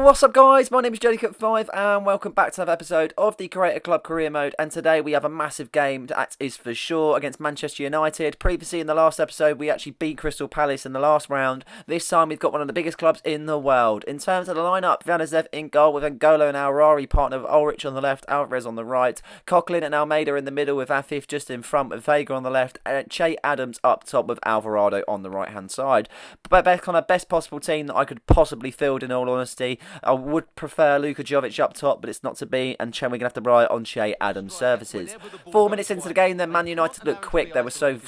What's up guys, my name is JodyCook5 and welcome back to another episode of the Creator Club Career Mode, and today we have a massive game, that is for sure, against Manchester United. Previously in the last episode we actually beat Crystal Palace in the last round. This time we've got one of the biggest clubs in the world. In terms of the lineup, Vanazev in goal with N'Golo and Aurari, partner of Ulrich on the left, Alvarez on the right, Coughlin and Almeida in the middle with Afif just in front with Vega on the left, and Che Adams up top with Alvarado on the right hand side. But kind of best possible team that I could possibly field, in all honesty. I would prefer Luka Jovic up top, but it's not to be, and we're going to have to rely on Che Adams' services. 4 minutes into the game, then Man United looked quick. They were so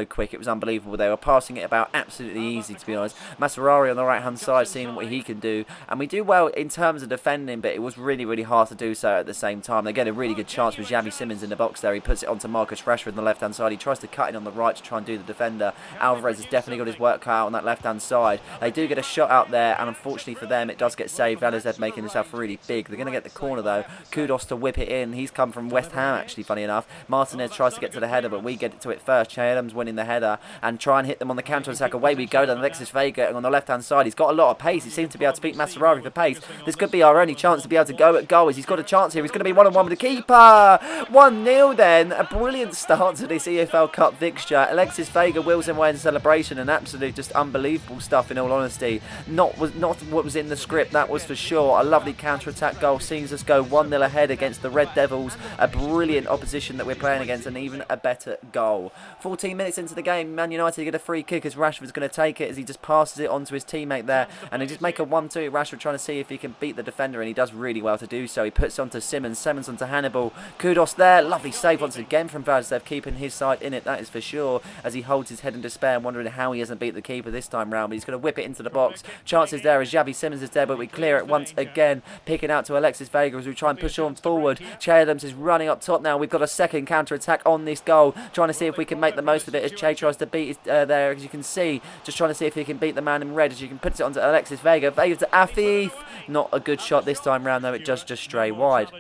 quick, it was unbelievable. They were passing it about absolutely easy, to be honest. Maserari on the right-hand side, seeing what he can do, and we do well in terms of defending, but it was really hard to do so at the same time. They get a really good chance with Xavi Simons in the box there. He puts it onto Marcus Rashford on the left-hand side. He tries to cut in on the right to try and do the defender. Alvarez has definitely got his work cut out on that left-hand side. They do get a shot out there, and unfortunately for them, it does get saved. Vanazev making himself really big. They're going to get the corner though. Kudos to whip it in. He's come from West Ham, actually, funny enough. Martinez tries to get to the header, but we get it to it first. Che Adams winning the header and try and hit them on the counter-attack. Away we go to Alexis Vega on the left-hand side. He's got a lot of pace. He seems to be able to beat Maserari for pace. This could be our only chance to be able to go at goal, as he's got a chance here. He's going to be one-on-one with the keeper. 1-0 then. A brilliant start to this EFL Cup fixture. Alexis Vega wheels him away in celebration, and absolute just unbelievable stuff, in all honesty. Not what was in the script, that was for sure. A lovely counter-attack goal sees us go 1-0 ahead against the Red Devils. A brilliant opposition that we're playing against, and even a better goal. 14 minutes into the game, Man United get a free kick as Rashford's going to take it, as he just passes it on to his teammate there, and they just make a 1-2. Rashford trying to see if he can beat the defender, and he does really well to do so. He puts it onto Simons onto Hannibal. Kudos there. Lovely save once again from Vanazev, keeping his side in it, that is for sure, as he holds his head in despair and wondering how he hasn't beat the keeper this time round. But he's going to whip it into the box. Chances there as Xavi Simons is there, but we clear it once again. Picking out to Alexis Vega as we try and push on forward. Che Adams is running up top now. We've got a second counter-attack on this goal. Trying to see if we can make the most of it as Che tries to beat there, as you can see. Just trying to see if he can beat the man in red, as you can put it onto Alexis Vega. Vega to Afif. Not a good shot this time round though. It does just stray wide.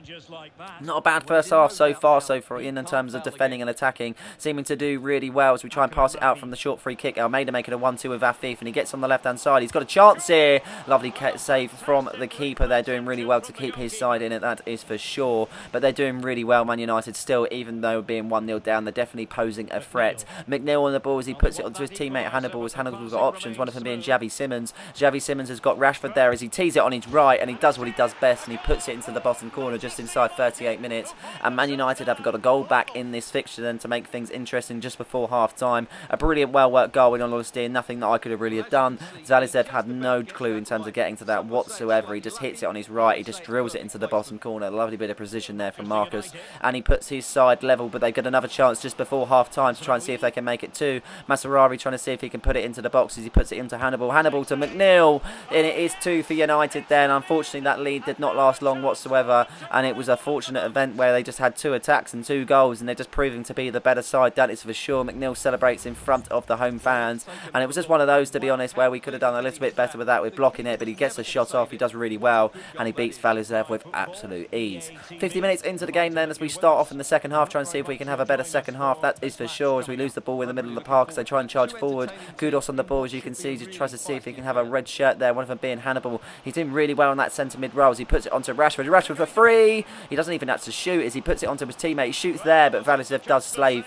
Not a bad first half so far, in terms of defending and attacking. Seeming to do really well as we try and pass it out from the short free kick. Almeida making a 1-2 with Afif, and he gets on the left-hand side. He's got a chance here. Lovely save from the keeper. They're doing really well to keep his side in it, that is for sure. But they're doing really well, Man United, still, even though being 1-0 down, they're definitely posing a threat. McNeil on the ball as he puts it onto his teammate Hannibal, as Hannibal's got options, one of them being Xavi Simons. Xavi Simons has got Rashford there as he tees it on his right, and he does what he does best, and he puts it into the bottom corner just inside 38 minutes. And Man United have got a goal back in this fixture then to make things interesting just before half-time. A brilliant, well-worked goal, in all honesty, and nothing that I could have really have done. Zalizev had no clue in terms of getting to that whatsoever. He just hits it on his right. He just drills it into the bottom corner. A lovely bit of precision there from Marcus, and he puts his side level, but they get another chance just before half-time to try and see if they can make it two. Maserari trying to see if he can put it into the box as he puts it into Hannibal. Hannibal to McNeil, and it is 2 for United then. Unfortunately, that lead did not last long whatsoever, and it was a fortunate event where they just had 2 attacks and 2 goals, and they're just proving to be the better side, that is for sure. McNeil celebrates in front of the home fans, and it was just one of those, to be honest, where we could have done a little bit better with that, with blocking it, but he gets the shot off. He does really well, and he beats Vanazev with absolute ease. 50 minutes into the game then, as we start off in the second half, trying to see if we can have a better second half, that is for sure, as we lose the ball in the middle of the park as they try and charge forward. Kudos on the ball, as you can see, just tries to see if he can have a red shirt there, one of them being Hannibal. He's doing really well on that centre mid row as he puts it onto Rashford. Rashford for free. He doesn't even have to shoot as he puts it onto his teammate. He shoots there, but Vanazev does save,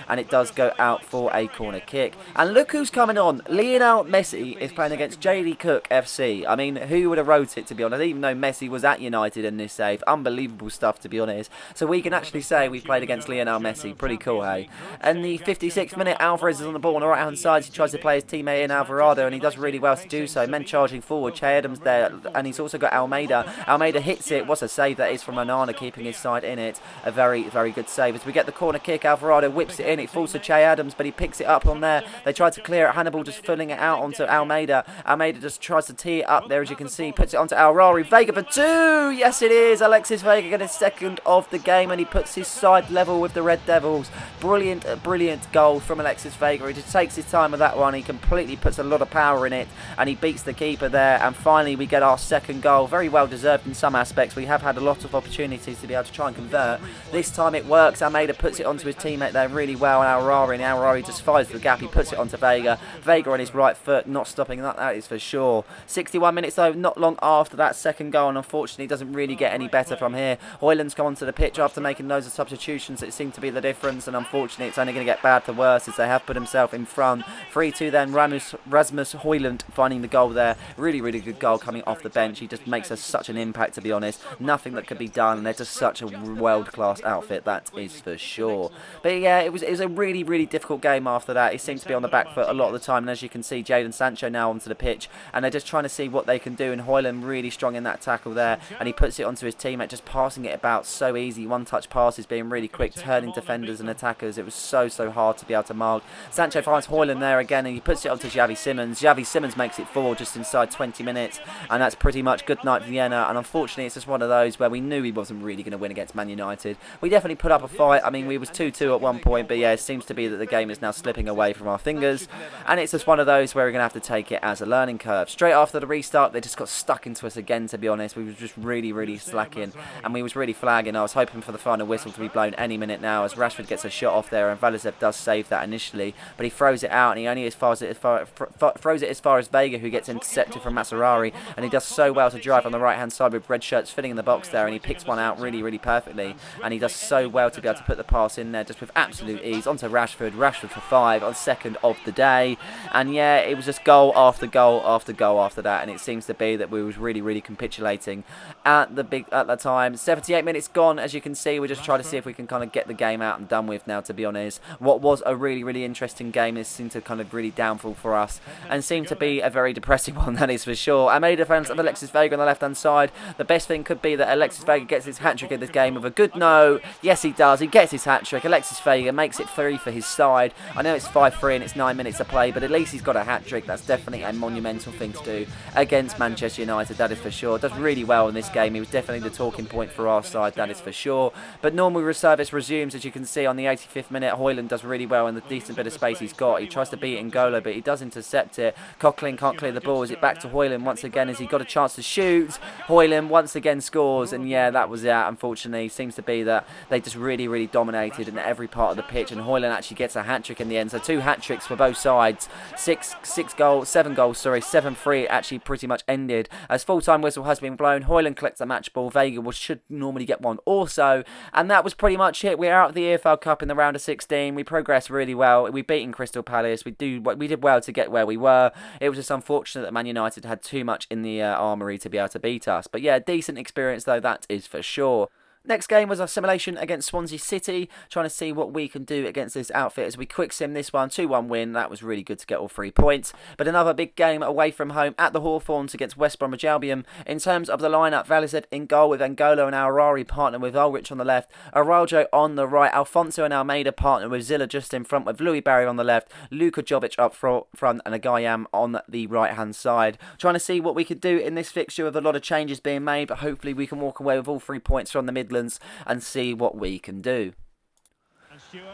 and it does go out for a corner kick. And look who's coming on. Lionel Messi is playing against JD Cook FC. I mean, who would have wrote it, to be honest, even though Messi was at United in this save. Unbelievable stuff, to be honest. So we can actually say we played against Lionel Messi. Pretty cool, hey? And the 56th minute, Alvarez is on the ball on the right-hand side. He tries to play his teammate in Alvarado, and he does really well to do so. Men charging forward. Che Adams there, and he's also got Almeida. Almeida hits it. What a save that is from Onana, keeping his side in it. A very good save. As we get the corner kick, Alvarado whips it in. It falls to Che Adams, but he picks it up on there. They try to clear it. Hannibal just filling it out onto Almeida. Almeida just tries to tee it up there, as you can see, puts it onto Al-Rari. Vega for 2! Yes, it is! Alexis Vega getting his second of the game, and he puts his side level with the Red Devils. Brilliant, brilliant goal from Alexis Vega. He just takes his time with that one. He completely puts a lot of power in it, and he beats the keeper there. And finally, we get our second goal. Very well deserved in some aspects. We have had a lot of opportunities to be able to try and convert. This time it works. Almeida puts it onto his teammate there really well, and Al-Rari just fires the gap. He puts it onto Vega. Vega on his right foot, not stopping that is for sure. 61 minutes though, not long after that second goal, and unfortunately it doesn't really get any better from here. Hoyland's come onto the pitch after making loads of substitutions that seem to be the difference, and unfortunately it's only going to get bad for worse as they have put himself in front. 3-2 then, Rasmus Hoyland finding the goal there. Really, really good goal coming off the bench. He just makes such an impact, to be honest. Nothing that could be done, and they're just such a world-class outfit, that is for sure. But yeah, it was a really, really difficult game after that. He seemed to be on the back foot a lot of the time, and as you can see, Jadon Sancho now onto the pitch, and they're just trying to see what they can do, and Hoyland really strong in that tackle there, and he puts it onto his teammate, just passing it about so easy. One-touch passes being really quick, turning defenders and attackers. It was so hard to be able to mark. Sancho finds Hoyland there again, and he puts it onto Xavi Simons. Xavi Simons makes it 4 just inside 20 minutes, and that's pretty much good night Vienna. And unfortunately, it's just one of those where we knew he wasn't really going to win against Man United. We definitely put up a fight. I mean, we was 2-2 at one point, but yeah, it seems to be that the game is now slipping away from our fingers, and it's just one of those where we're going to have to take it as a learning curve. Straight after the restart, they just got stuck into us again, to be honest. We was just really slacking, and we was really flagging. I was hoping for the final whistle to be blown any minute now, as Rashford gets a shot off there, and Valizev does save that initially, but he throws it out, and he only throws it as far as Vega, who gets intercepted from Maserari, and he does so well to drive on the right hand side with red shirts filling in the box there, and he picks one out really perfectly, and he does so well to be able to put the pass in there just with absolute ease onto Rashford for 5 on second of the day. And yeah, it was just goal after goal after goal after that, and it seems to be that we was really capitulating at the time. 78 minutes gone, as you can see. We're just trying to see if we can kind of get the game out and done with now, to be honest. What was a really interesting game is seemed to kind of really downfall for us, and seemed to be a very depressing one, that is for sure. I made a defence of Alexis Vega on the left hand side. The best thing could be that Alexis Vega gets his hat-trick in this game with a good no. Yes, he does. He gets his hat-trick. Alexis Vega makes it 3 for his side. I know it's 5-3 and it's 9 minutes to play, but at least he's got a hat-trick. That's definitely a monumental thing to do against Manchester United, that is for sure. Does really well in this game. He was definitely the talking point for our side, that is for sure. But normal reservice resumes, as you can see on the 85th minute. Hoyland does really well in the decent bit of space he's got. He tries to beat N'Golo, but he does intercept it. Coughlin can't clear the ball. Is it back to Hoyland once again? As he got a chance to shoot? Hoyland once again scores, and yeah, that was it. Unfortunately, seems to be that they just really dominated in every part of the pitch, and Hoyland actually gets a hat-trick in the end. So 2 hat-tricks for both sides. 7 goals, 7-3 actually pretty much ended. As full-time whistle has been blown, Hoyland collects the match ball. Vega should normally get one also, and that was pretty much it. We're out of the EFL Cup in the round of 16. We progressed really well. We beaten Crystal Palace. We did well to get where we were. It was just unfortunate that Man United had too much in the armoury to be able to beat us. But yeah, decent experience though, that is for sure. Next game was our simulation against Swansea City, trying to see what we can do against this outfit as we quick sim this one. 2-1 win, that was really good to get all 3 points. But another big game away from home at the Hawthorns against West Bromwich Albion. In terms of the lineup, Valizev in goal with N'Golo and Al-Rari partnered with Ulrich on the left, Araujo on the right, Alfonso and Almeida partnered with Zilla just in front with Louis Barry on the left, Luka Jovic up front and Agayam on the right hand side. Trying to see what we could do in this fixture with a lot of changes being made, but hopefully we can walk away with all 3 points from the Midlands and see what we can do.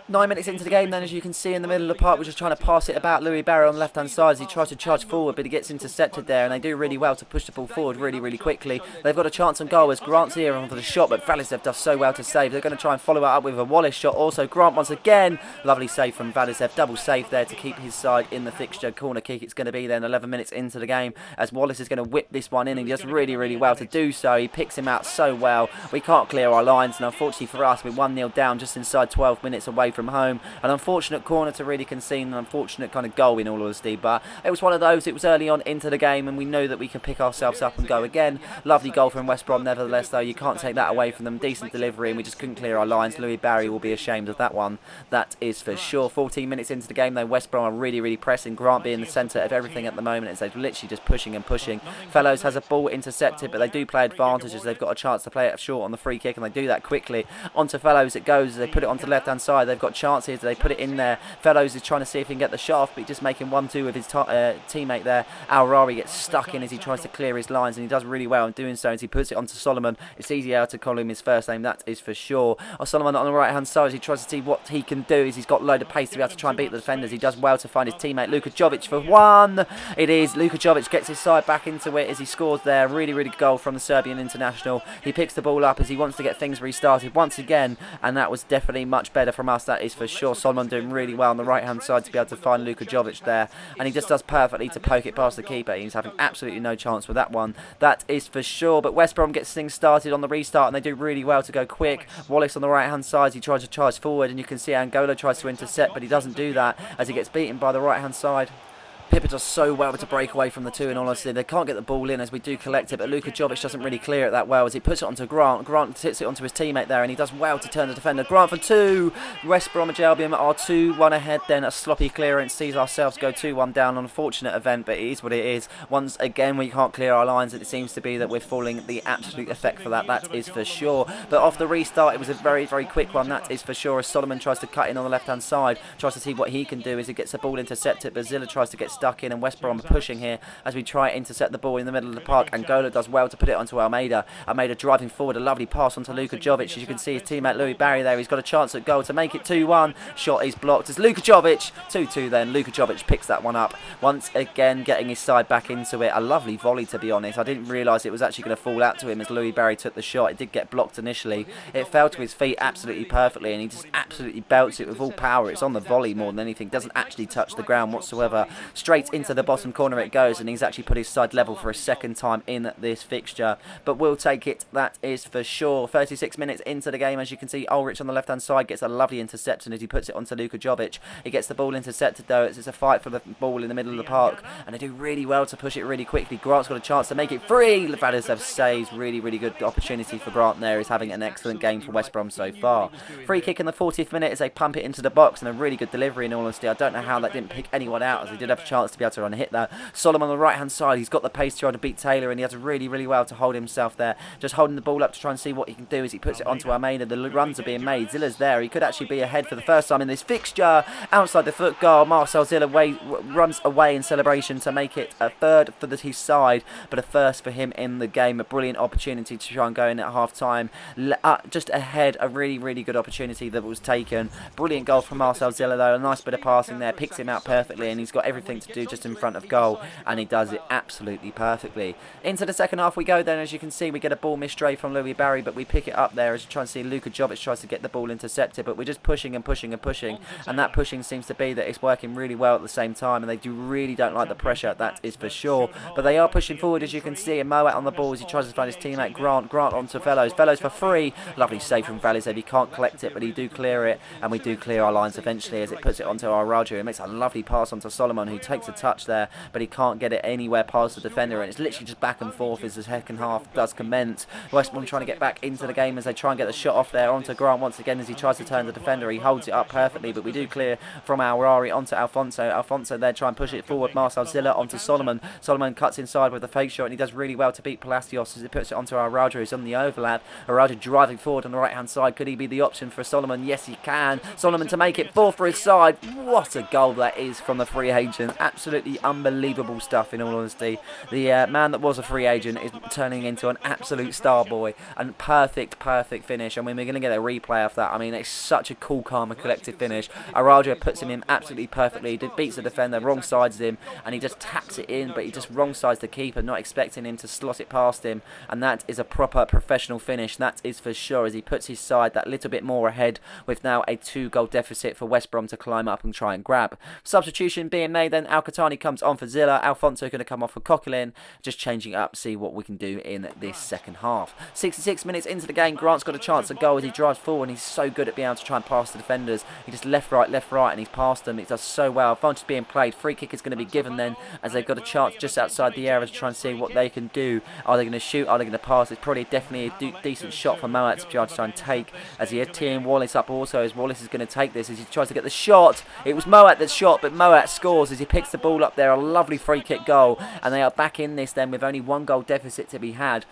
9 minutes into the game then, as you can see in the middle of the park, we're just trying to pass it about Louis Barry on the left hand side as he tries to charge forward, but he gets intercepted there, and they do really well to push the ball forward really quickly. They've got a chance on goal as Grant's here on for the shot, but Valizev does so well to save. They're going to try and follow it up with a Wallace shot also. Grant once again, lovely save from Valizev, double save there to keep his side in the fixture. Corner kick it's going to be then 11 minutes into the game, as Wallace is going to whip this one in, and he does really well to do so. He picks him out so well. We can't clear our lines, and unfortunately for us, we're 1-0 down just inside 12 minutes away from home. An unfortunate corner to really concede, an unfortunate kind of goal in all honesty, but it was one of those. It was early on into the game, and we know that we can pick ourselves up and go again. Lovely goal from West Brom nevertheless though. You can't take that away from them. Decent delivery, and we just couldn't clear our lines. Louis Barry will be ashamed of that one, that is for sure. 14 minutes into the game though, West Brom are really pressing. Grant being the centre of everything at the moment, as they're literally just pushing and pushing. Fellows has a ball intercepted, but they do play advantage as they've got a chance to play it short on the free kick, and they do that quickly. Onto Fellows it goes as they put it onto the left hand side side. They've got chances. They put it in there. Fellows is trying to see if he can get the shot off, but he's just making 1-2 with his teammate there. Al-Rari gets stuck in as he tries to clear his lines, and he does really well in doing so as he puts it onto Solomon. It's easier to call him his first name, that is for sure. Solomon on the right hand side as he tries to see what he can do. He's got a load of pace to be able to try and beat the defenders. He does well to find his teammate Luka Jovic for one. It is. Luka Jovic gets his side back into it as he scores there. Really good goal from the Serbian international. He picks the ball up as he wants to get things restarted once again, and that was definitely much better from us, that is for sure. Solomon doing really well on the right hand side to be able to find Luka Jovic there, and he just does perfectly to poke it past the keeper. He's having absolutely no chance with that one, that is for sure. But West Brom gets things started on the restart, and they do really well to go quick. Wallace on the right hand side, he tries to charge forward, and you can see Angola tries to intercept, but he doesn't do that as he gets beaten by the right hand side. Pippa does so well to break away from the two, in all honesty. They can't get the ball in as we do collect it, but Luka Jovic doesn't really clear it that well as he puts it onto Grant. Grant hits it onto his teammate there, and he does well to turn the defender. Grant for two. West Bromwich Albion are 2-1 ahead then. A sloppy clearance sees ourselves go 2-1 down. Unfortunate event, but it is what it is. Once again, we can't clear our lines, and it seems to be that we're falling the absolute effect for that, that is for sure. But off the restart, it was a very quick one, that is for sure, as Solomon tries to cut in on the left-hand side, tries to see what he can do as he gets the ball intercepted, but Zilla tries to get stuck in, and West Brom pushing here as we try to intercept the ball in the middle of the park. Angola does well to put it onto Almeida. Almeida driving forward, a lovely pass onto Luka Jovic. As you can see, his teammate Louis Barry there, he's got a chance at goal to make it 2-1. Shot is blocked as Luka Jovic, 2-2 then. Luka Jovic picks that one up, once again getting his side back into it. A lovely volley, to be honest. I didn't realise it was actually going to fall out to him as Louis Barry took the shot. It did get blocked initially. It fell to his feet absolutely perfectly, and he just absolutely belts it with all power. It's on the volley more than anything. Doesn't actually touch the ground whatsoever. Straight into the bottom corner it goes, and he's actually put his side level for a second time in this fixture, but we'll take it, that is for sure. 36 minutes into the game, as you can see, Ulrich on the left hand side gets a lovely interception as he puts it onto Luka Jovic. He gets the ball intercepted though. It's a fight for the ball in the middle of the park, and they do really well to push it really quickly. Grant's got a chance to make it free. Levadisev saves. Really good opportunity for Grant there. He's having an excellent game for West Brom so far. Free kick in the 40th minute as they pump it into the box, and a really good delivery in all honesty. I don't know how that didn't pick anyone out, as they did have a chance to be able to run and hit that. Solomon on the right hand side, he's got the pace to try to beat Taylor, and he has really well to hold himself there, just holding the ball up to try and see what he can do as he puts it onto Almeida. The runs are being made. Zilla's there. He could actually be ahead for the first time in this fixture. Outside the foot goal, Marcel Zilla runs away in celebration to make it a third for his side, but a first for him in the game. A brilliant opportunity to try and go in at half time, just ahead. A really good opportunity that was taken. Brilliant goal from Marcel Zilla though. A nice bit of passing there, picks him out perfectly, and he's got everything to do just in front of goal, and he does it absolutely perfectly. Into the second half we go then. As you can see, we get a ball misstray from Louis Barry, but we pick it up there as you try and see Luka Jovic tries to get the ball intercepted, but we're just pushing, and that pushing seems to be that it's working really well at the same time, and they really don't like the pressure, that is for sure. But they are pushing forward, as you can see, and Moet on the ball as he tries to find his teammate Grant onto Fellows for free. Lovely save from Valisev. He can't collect it, but he do clear it, and we do clear our lines eventually as it puts it onto our Raju. It makes a lovely pass onto Solomon, who takes a touch there, but he can't get it anywhere past the defender, and it's literally just back and forth as the second half does commence. West Brom trying to get back into the game as they try and get the shot off there onto Grant once again as he tries to turn the defender. He holds it up perfectly, but we do clear from Al-Rari onto Alfonso. Alfonso there trying to push it forward. Marcel Zilla onto Solomon. Solomon cuts inside with a fake shot, and he does really well to beat Palacios as he puts it onto Araujo, who's on the overlap. Araujo driving forward on the right hand side. Could he be the option for Solomon? Yes, he can. Solomon to make it 4 for his side. What a goal that is from the free agent. Absolutely unbelievable stuff, in all honesty. The man that was a free agent is turning into an absolute star boy, and perfect finish. I mean, we're going to get a replay of that. I mean, it's such a cool, calm and collected finish. Araujo puts him in absolutely perfectly. He beats the defender, wrong sides him, and he just taps it in, but he just wrong sides the keeper, not expecting him to slot it past him, and that is a proper professional finish, that is for sure, as he puts his side that little bit more ahead, with now a 2-goal deficit for West Brom to climb up and try and grab. Substitution being made then. Al-Qahtani comes on for Zilla. Alfonso going to come off for Coquelin, just changing up, see what we can do in this second half. 66 minutes into the game, Grant's got a chance at goal as he drives forward, and he's so good at being able to try and pass the defenders. He just left, right, and he's passed them. He does so well. Advantage being played. Free kick is going to be given then, as they've got a chance just outside the area to try and see what they can do. Are they going to shoot? Are they going to pass? It's probably definitely a decent shot for Moet to be able to try and take, as he is teeing Wallace up also, as Wallace is going to take this as he tries to get the shot. It was Moet that shot, but Moet scores as he picks the ball up there. A lovely free kick goal, and they are back in this then with only 1 goal deficit to be had.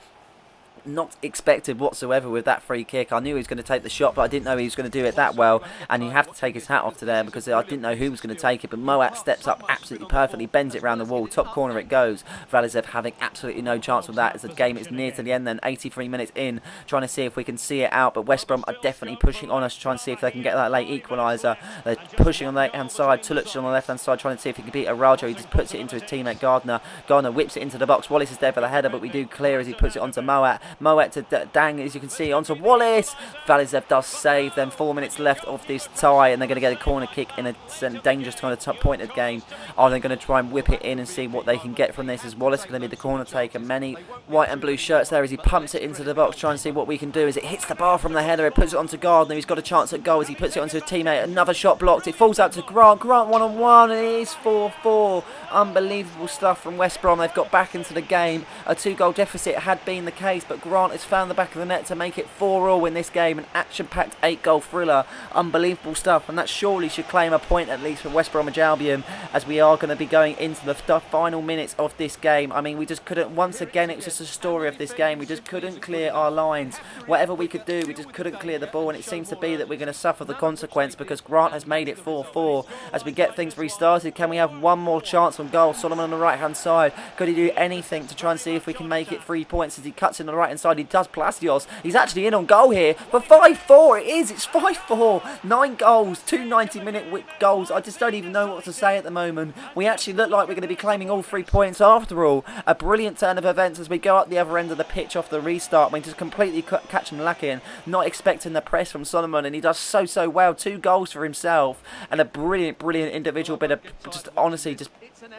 not expected whatsoever with that free kick. I knew he was going to take the shot, but I didn't know he was going to do it that well. And you have to take his hat off to there because I didn't know who was going to take it. But Moat steps up absolutely perfectly, bends it around the wall. Top corner it goes. Valizev having absolutely no chance with that as the game is near to the end then. 83 minutes in, trying to see if we can see it out. But West Brom are definitely pushing on us, trying to see if they can get that late equaliser. They're pushing on the right-hand side. Tulic on the left-hand side, trying to see if he can beat Arajo. He just puts it into his teammate Gardner. Gardner whips it into the box. Wallace is there for the header, but we do clear as he puts it onto Moat. Moat to Dang, as you can see, onto Wallace. Valizev does save. Then 4 minutes left of this tie, and they're going to get a corner kick in a dangerous kind of top point of the game. Are they going to try and whip it in and see what they can get from this? As Wallace is going to be the corner taker. Many white and blue shirts there as he pumps it into the box, trying to see what we can do. As it hits the bar from the header, it puts it onto Gardner. He's got a chance at goal as he puts it onto a teammate. Another shot blocked. It falls out to Grant. Grant 1-on-1, and it is 4-4. Unbelievable stuff from West Brom. They've got back into the game. A 2-goal deficit had been the case, but Grant has found the back of the net to make it 4-4 in this game. An action-packed 8-goal thriller. Unbelievable stuff, and that surely should claim a point at least for West Bromwich Albion, as we are going to be going into the final minutes of this game. I mean, we just couldn't, once again, it was just a story of this game. We just couldn't clear our lines. Whatever we could do, we just couldn't clear the ball, and it seems to be that we're going to suffer the consequence because Grant has made it 4-4. As we get things restarted, can we have one more chance on goal? Solomon on the right-hand side. Could he do anything to try and see if we can make it 3 points as he cuts in on the right-hand side? He does. Palacios. He's actually in on goal here for 5-4. It is. It's 5-4. 9 goals. 2 90-minute goals. I just don't even know what to say at the moment. We actually look like we're going to be claiming all 3 points after all. A brilliant turn of events as we go up the other end of the pitch off the restart. We just completely catch him lacking. Not expecting the press from Solomon, and he does so well. 2 goals for himself and a brilliant individual bit of just honestly just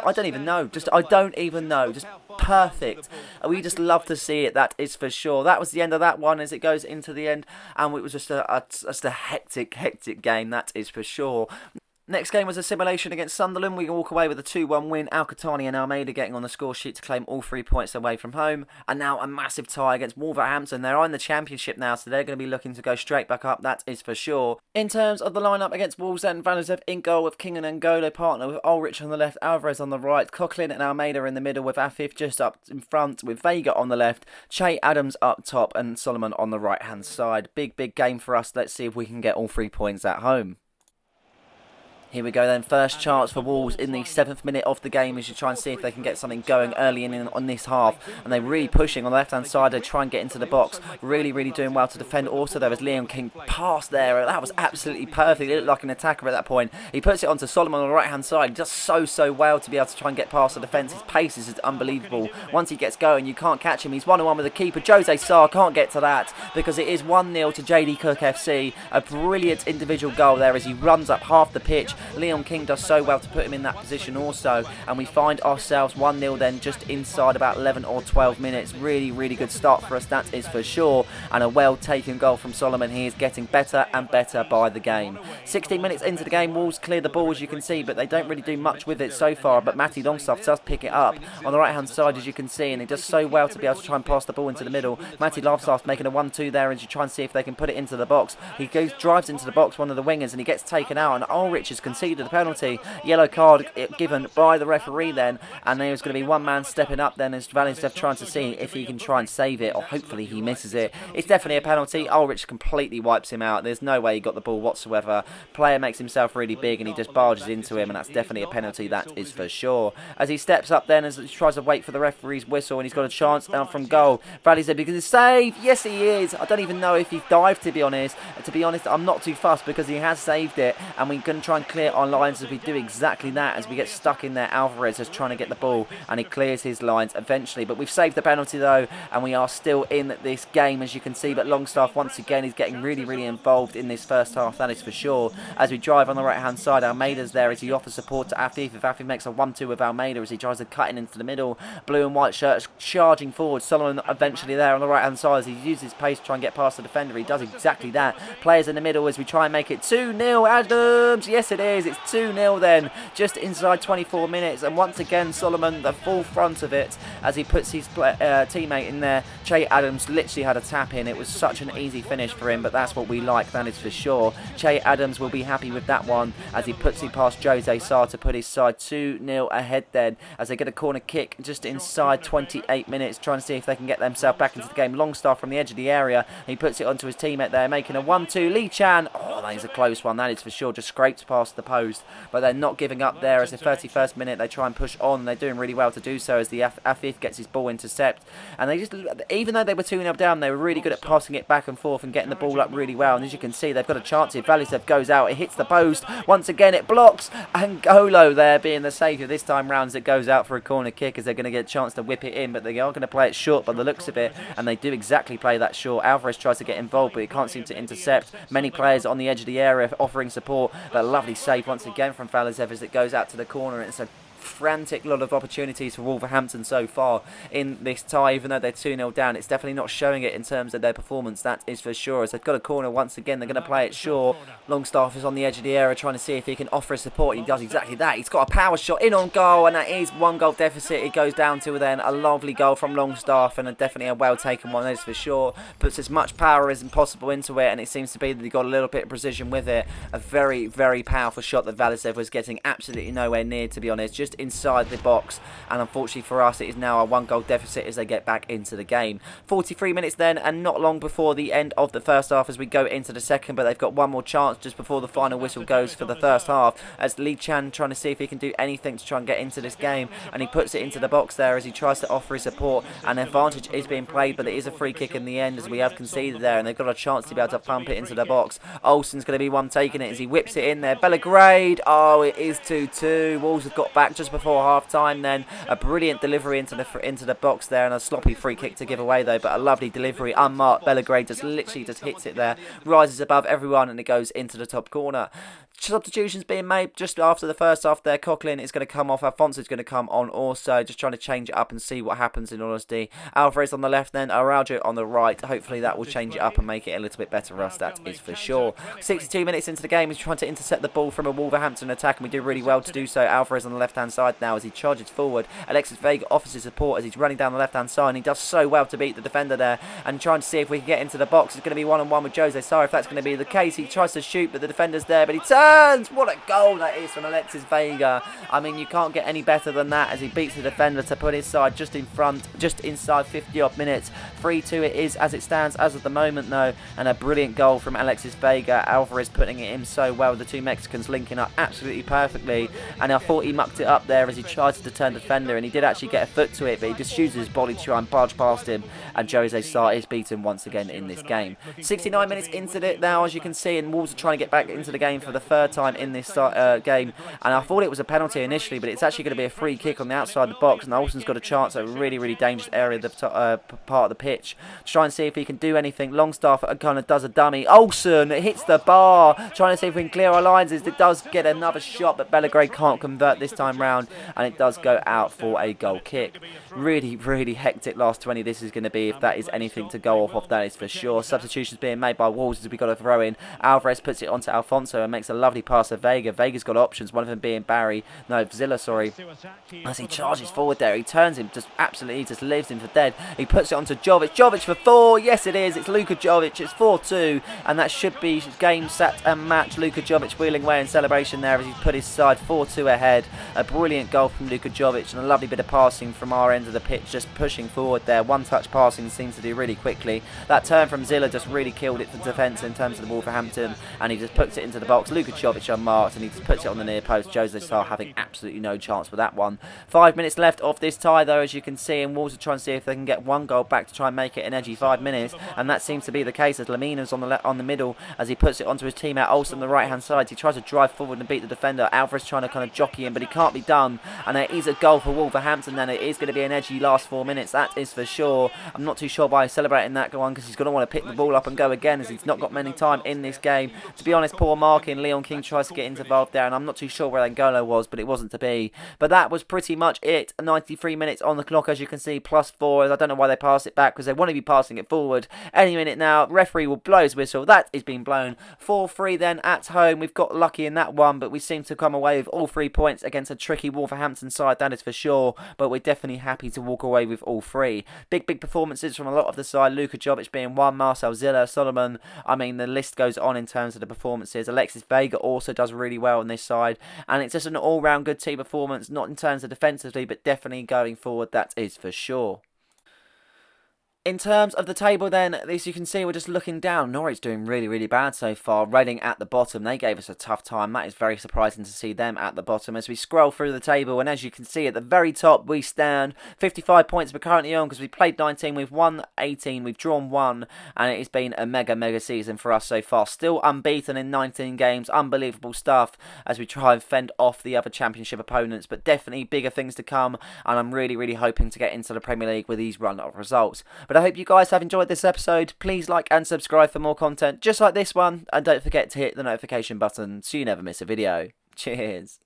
I don't even know. Just perfect. We just love to see it, that is for sure. That was the end of that one as it goes into the end, and it was just a hectic game, that is for sure. Next game was a simulation against Sunderland. We walk away with a 2-1 win. Alcatani and Almeida getting on the score sheet to claim all 3 points away from home. And now a massive tie against Wolverhampton. They're in the Championship now, so they're going to be looking to go straight back up, that is for sure. In terms of the lineup against Wolves, then Valizev in goal with King and N'Golo, partner with Ulrich on the left, Alvarez on the right, Coughlin and Almeida in the middle with Afif just up in front with Vega on the left, Che Adams up top and Solomon on the right hand side. Big game for us. Let's see if we can get all 3 points at home. Here we go then, first chance for Wolves in the 7th minute of the game as you try and see if they can get something going early in on this half. And they're really pushing on the left-hand side to try and get into the box. Really doing well to defend. Also, there was Leon King pass there. That was absolutely perfect. It looked like an attacker at that point. He puts it onto Solomon on the right-hand side. He does so well to be able to try and get past the defence. His pace is unbelievable. Once he gets going, you can't catch him. He's 1-on-1 with the keeper. Jose Sarr can't get to that because it is 1-0 to JD Cook FC. A brilliant individual goal there as he runs up half the pitch. Leon King does so well to put him in that position also, and we find ourselves 1-0 then just inside about 11 or 12 minutes. Really good start for us, that is for sure, and a well taken goal from Solomon. He is getting better and better by the game. 16 minutes into the game, Wolves clear the ball as you can see, but they don't really do much with it so far, but Matty Longstaff does pick it up on the right hand side as you can see, and he does so well to be able to try and pass the ball into the middle. Matty Longstaff making a 1-2 there as you try and see if they can put it into the box. He drives into the box, one of the wingers, and he gets taken out, and Ulrich has conceded a penalty. Yellow card given by the referee then, and there's going to be one man stepping up then as Valizev trying to see if he can try and save it, or hopefully he misses it. It's definitely a penalty. Ulrich completely wipes him out. There's no way he got the ball whatsoever. Player makes himself really big and he just barges into him, and that's definitely a penalty, that is for sure. As he steps up then, as he tries to wait for the referee's whistle, and he's got a chance down from goal. Valizev because he's saved. Yes, he is. I don't even know if he dived, to be honest. To be honest, I'm not too fussed because he has saved it, and we can try and clear our lines as we do exactly that. As we get stuck in there, Alvarez is trying to get the ball and he clears his lines eventually, but we've saved the penalty though, and we are still in this game as you can see. But Longstaff once again is getting really involved in this first half, that is for sure. As we drive on the right hand side, Almeida's there as he offers support to Afif. If Afif makes a 1-2 with Almeida as he tries to cut in into the middle, blue and white shirts charging forward. Solomon eventually there on the right hand side as he uses pace to try and get past the defender. He does exactly that. Players in the middle as we try and make it 2-0. Adams, yes it is. It's 2-0 then, just inside 24 minutes. And once again, Solomon, the full front of it, as he puts his teammate in there. Che Adams literally had a tap in. It was such an easy finish for him, but that's what we like, that is for sure. Che Adams will be happy with that one as he puts it past Jose Sarr to put his side 2-0 ahead then, as they get a corner kick just inside 28 minutes, trying to see if they can get themselves back into the game. Longstaff from the edge of the area. He puts it onto his teammate there, making a 1-2. Lee Chan, oh, that is a close one, that is for sure. Just scrapes past the post, but they're not giving up there as the 31st minute they try and push on. They're doing really well to do so as the Afif gets his ball intercept. And they just, even though they were 2-0 down, they were really good at passing it back and forth and getting the ball up really well. And as you can see, they've got a chance here. Valisev goes out, it hits the post. Once again, it blocks. And Golo there being the saviour this time round as it goes out for a corner kick, as they're going to get a chance to whip it in. But they are going to play it short by the looks of it. And they do exactly play that short. Alvarez tries to get involved, but he can't seem to intercept. Many players on the edge of the area offering support. But a lovely save once again from Valisev as it goes out to the corner. And it's a frantic lot of opportunities for Wolverhampton so far in this tie. Even though they're 2-0 down, it's definitely not showing it in terms of their performance, that is for sure. As they've got a corner once again, they're going to play it short. Longstaff is on the edge of the area trying to see if he can offer a support. He does exactly that. He's got a power shot in on goal, and that is 1 goal deficit. It goes down to then a lovely goal from Longstaff, and definitely a well taken one, that is for sure. Puts as much power as possible into it, and it seems to be that he got a little bit of precision with it. A very, very powerful shot that Valisev was getting absolutely nowhere near, to be honest, just inside the box. And unfortunately for us, it is now a 1 goal deficit as they get back into the game. 43 minutes then, and not long before the end of the first half as we go into the second, but they've got one more chance just before the final whistle goes for the first half, as Lee Chan trying to see if he can do anything to try and get into this game, and he puts it into the box there as he tries to offer his support. An advantage is being played, but it is a free kick in the end as we have conceded there, and they've got a chance to be able to pump it into the box. Olsen's going to be one taking it as he whips it in there. Belgrade, oh, it is 2-2. Wolves have got back just before half time then. A brilliant delivery into the box there, and a sloppy free kick to give away though, but a lovely delivery, unmarked. Belgrade just literally just hits it there, rises above everyone, and it goes into the top corner. Substitutions being made just after the first half there. Coughlin is going to come off. Alfonso is going to come on also. Just trying to change it up and see what happens, in honesty. Alvarez on the left then. Araujo on the right. Hopefully that will change it up and make it a little bit better for us. That is for sure. 62 minutes into the game. He's trying to intercept the ball from a Wolverhampton attack, and we do really well to do so. Alvarez on the left-hand side now as he charges forward. Alexis Vega offers his support as he's running down the left-hand side, and he does so well to beat the defender there and trying to see if we can get into the box. It's going to be one-on-one with Jose Sarr if that's going to be the case. He tries to shoot, but the defender's there, but he turns. What a goal that is from Alexis Vega. I mean, you can't get any better than that as he beats the defender to put his side just in front, just inside 50-odd minutes. 3-2 it is as it stands as of the moment though, and a brilliant goal from Alexis Vega. Alvarez putting it in so well, the two Mexicans linking up absolutely perfectly, and I thought he mucked it up there as he tried to turn the defender, and he did actually get a foot to it, but he just uses his body to try and barge past him, and Jose Sarr is beaten once again in this game. 69 minutes into it now, as you can see, and Wolves are trying to get back into the game for the third time in this game, and I thought it was a penalty initially, but it's actually going to be a free kick on the outside of the box, and Olsen's got a chance at a really, really dangerous area of the part of the pitch to try and see if he can do anything. Longstaff kind of does a dummy. Olsen hits the bar, trying to see if we can clear our lines. It does get another shot, but Belgrade can't convert this time round, and it does go out for a goal kick. Really, really hectic last 20 this is going to be, if that is anything to go off of, that is for sure. Substitutions being made by Wolves as we got a throw in. Alvarez puts it onto Alfonso and makes a lovely pass to Vega. Vega's got options, one of them being Villa, sorry. As he charges forward there, he turns him, just absolutely just leaves him for dead. He puts it onto Jovic. Jovic for 4. Yes, it is. It's Luka Jovic. It's 4-2, and that should be game, set, and match. Luka Jovic wheeling away in celebration there as he's put his side 4-2 ahead. A brilliant goal from Luka Jovic, and a lovely bit of passing from our end of the pitch, just pushing forward there. One-touch passing seems to do really quickly. That turn from Zilla just really killed it for defence in terms of the Wolverhampton, and he just puts it into the box. Luka Jovic unmarked, and he just puts it on the near post. Jose Sarr having absolutely no chance for that one. 5 minutes left of this tie though, as you can see, and Wolves are trying to see if they can get one goal back to try and make it an edgy 5 minutes, and that seems to be the case as Lamina's on the middle as he puts it onto his teammate Olsen on the right hand side. He tries to drive forward and beat the defender. Alvarez trying to kind of jockey him, but he can't be done. And it is a goal for Wolverhampton, and it is going to be an edgy last 4 minutes, that is for sure. I'm not too sure why he's celebrating that one, because he's going to want to pick the ball up and go again, as he's not got many time in this game. To be honest, poor marking. Leon King tries to get involved there, and I'm not too sure where N'Golo was, but it wasn't to be. But that was pretty much it. 93 minutes on the clock, as you can see, +4. I don't know why they passed it back, because they want to be passing it forward any minute now. Referee will blow his whistle. That is being blown. 4-3 then at home. We've got lucky in that one, but we seem to come away with all 3 points against a tricky Wolverhampton side, that is for sure. But we're definitely happy to walk away with all 3. Big performances from a lot of the side. Luka Jovic being one, Marcel Ziller, Solomon. I mean, the list goes on in terms of the performances. Alexis Vega also does really well on this side, and it's just an all-round good team performance, not in terms of defensively, but definitely going forward, that is for sure. In terms of the table then, as you can see, we're just looking down. Norwich doing really bad so far. Reading at the bottom. They gave us a tough time. That is very surprising to see them at the bottom. As we scroll through the table, and as you can see at the very top, we stand 55 points we're currently on, because we played 19, we've won 18, we've drawn 1, and it has been a mega season for us so far. Still unbeaten in 19 games. Unbelievable stuff as we try and fend off the other championship opponents, but definitely bigger things to come, and I'm really hoping to get into the Premier League with these run of results. But I hope you guys have enjoyed this episode. Please like and subscribe for more content just like this one. And don't forget to hit the notification button so you never miss a video. Cheers.